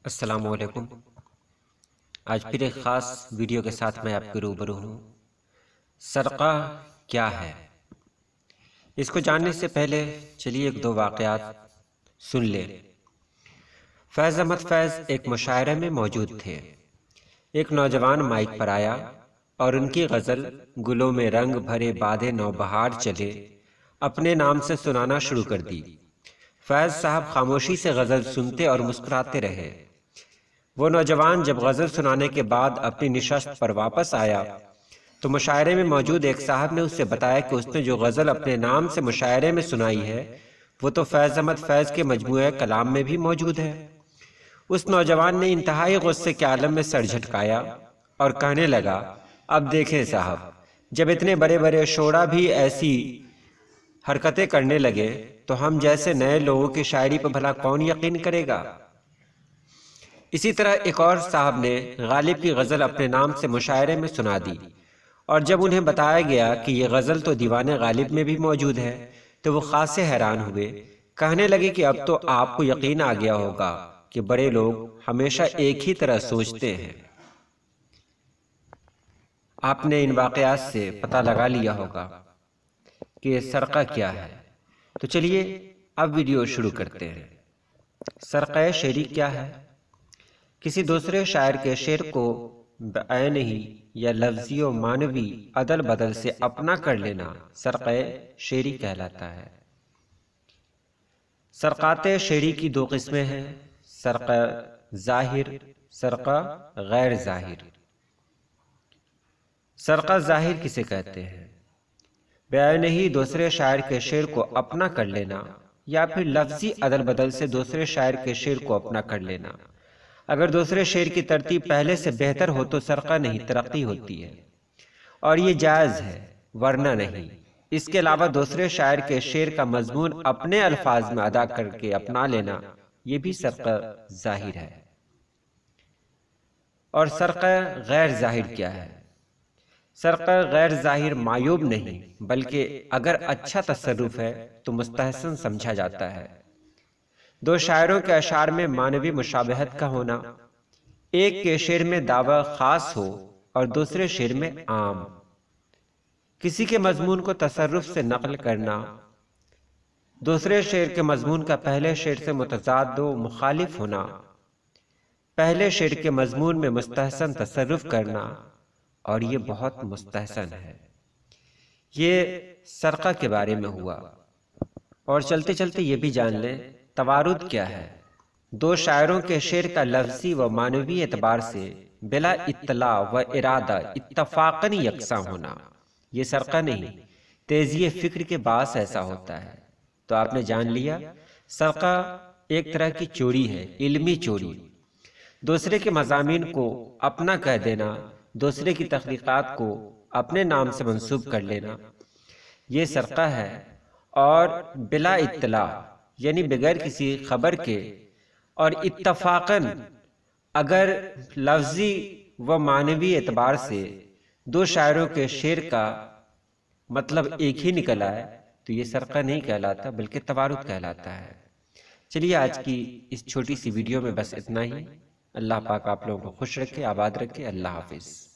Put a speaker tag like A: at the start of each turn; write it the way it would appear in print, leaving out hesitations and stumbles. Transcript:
A: السلام علیکم۔ آج پھر ایک خاص ویڈیو کے ساتھ میں آپ کے روبرو ہوں۔ سرقہ کیا ہے؟ اس کو جاننے سے پہلے چلیے ایک دو واقعات سن لیں۔ فیض احمد فیض ایک مشاعرے میں موجود تھے۔ ایک نوجوان مائک پر آیا اور ان کی غزل گلوں میں رنگ بھرے بادے نوبہار چلے اپنے نام سے سنانا شروع کر دی۔ فیض صاحب خاموشی سے غزل سنتے اور مسکراتے رہے۔ وہ نوجوان جب غزل سنانے کے بعد اپنی نشست پر واپس آیا تو مشاعرے میں موجود ایک صاحب نے اس سے بتایا کہ اس نے جو غزل اپنے نام سے مشاعرے میں سنائی ہے وہ تو فیض احمد فیض کے مجموعہ کلام میں بھی موجود ہے۔ اس نوجوان نے انتہائی غصے کے عالم میں سر جھٹکایا اور کہنے لگا، اب دیکھیں صاحب، جب اتنے بڑے بڑے شعراء بھی ایسی حرکتیں کرنے لگے تو ہم جیسے نئے لوگوں کی شاعری پر بھلا کون یقین کرے گا؟ اسی طرح ایک اور صاحب نے غالب کی غزل اپنے نام سے مشاعرے میں سنا دی، اور جب انہیں بتایا گیا کہ یہ غزل تو دیوان غالب میں بھی موجود ہے تو وہ خاصے حیران ہوئے۔ کہنے لگے کہ اب تو آپ کو یقین آ گیا ہوگا کہ بڑے لوگ ہمیشہ ایک ہی طرح سوچتے ہیں۔ آپ نے ان واقعات سے پتہ لگا لیا ہوگا کہ سرقہ کیا ہے، تو چلیے اب ویڈیو شروع کرتے ہیں۔ سرقہ شعری کیا ہے؟ کسی دوسرے شاعر کے شعر کو بعینہ یا لفظی و معنوی عدل بدل سے اپنا کر لینا سرقہ شعری کہلاتا ہے۔ سرقات شعری کی دو قسمیں ہیں، سرقہ ظاہر، سرقہ غیر ظاہر۔ سرقہ ظاہر کسے کہتے ہیں؟ بعینہ ہی دوسرے شاعر کے شعر کو اپنا کر لینا یا پھر لفظی عدل بدل سے دوسرے شاعر کے شعر کو اپنا کر لینا۔ اگر دوسرے شعر کی ترتیب پہلے سے بہتر ہو تو سرقہ نہیں، ترقی ہوتی ہے، اور یہ جائز ہے، ورنہ نہیں۔ اس کے علاوہ دوسرے شاعر کے شعر کا مضمون اپنے الفاظ میں ادا کر کے اپنا لینا، یہ بھی سرقہ ظاہر ہے۔ اور سرقہ غیر ظاہر کیا ہے؟ سرقہ غیر ظاہر معیوب نہیں، بلکہ اگر اچھا تصرف ہے تو مستحسن سمجھا جاتا ہے۔ دو شاعروں کے اشعار میں معنوی مشابہت کا ہونا، ایک کے شعر میں دعویٰ خاص ہو اور دوسرے شعر میں عام، کسی کے مضمون کو تصرف سے نقل کرنا، دوسرے شعر کے مضمون کا پہلے شعر سے متضاد و مخالف ہونا، پہلے شعر کے مضمون میں مستحسن تصرف کرنا، اور یہ بہت مستحسن ہے۔ یہ سرقہ کے بارے میں ہوا۔ اور چلتے چلتے یہ بھی جان لیں توارد کیا ہے؟ دو شاعروں کے شعر کا لفظی و معنوی اعتبار سے بلا اطلاع و ارادہ اتفاقاً یکساں ہونا، یہ سرقہ نہیں، تیزی فکر کے باعث ایسا ہوتا ہے۔ تو آپ نے جان لیا، سرقہ ایک طرح کی چوری ہے، علمی چوری، دوسرے کے مضامین کو اپنا کہہ دینا، دوسرے کی تخلیقات کو اپنے نام سے منسوب کر لینا، یہ سرقہ ہے۔ اور بلا اطلاع یعنی بغیر کسی خبر کے اور اتفاقاً اگر لفظی و معنوی اعتبار سے دو شاعروں کے شعر کا مطلب ایک ہی نکل آئے تو یہ سرقہ نہیں کہلاتا بلکہ توارد کہلاتا ہے۔ چلیے آج کی اس چھوٹی سی ویڈیو میں بس اتنا ہی۔ اللہ پاک آپ لوگوں کو خوش رکھے، آباد رکھے۔ اللہ حافظ۔